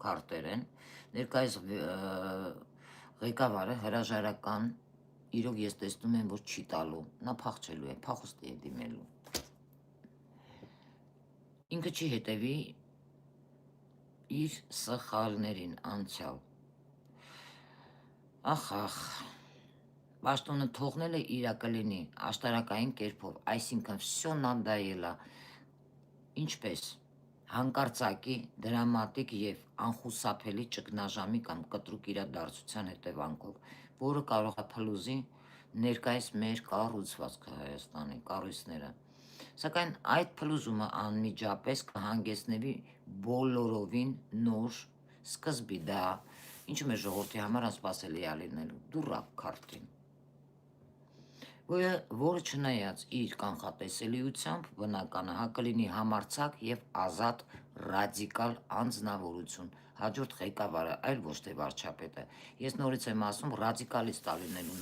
քարտեր են, ներկայիս ղեկավարը հրաժարական իրոք ես տեսնում եմ, որ չի տալու, նա փախչելու է, փախուստի է դիմելու։ Ինքը չի հետևի իր սխալներին անցյալ։ Ախ, Պաշտոնը թողնել է իրա կլինի աշտարակային կերպով, այսինքն վсё նանդայելա, ինչպես հանկարծակի, դրամատիկ և անխուսափելի ճգնաժամի կամ կտրուկ իրադարձության հետևանքով, որը կարող է փլուզի ներկայիս մեր կառուցվածքը Հայաստանի կառույցները, սակայն այդ փլուզումը անմիջապես կհանգեցնի բոլորովին նոր սկզբի, դա ինչը մեր ժողովրդի համար անսպասելի է լինելու, դուռա քարտին, որը չնայած իր կանխատեսելիությամբ բնական է կլինի համարձակ և ազատ ռադիկալ անձնավորություն, հաջորդ ղեկավարը, այլ ոչ թե վարչապետը։ Ես նորից եմ ասում, ռադիկալիստ լինելու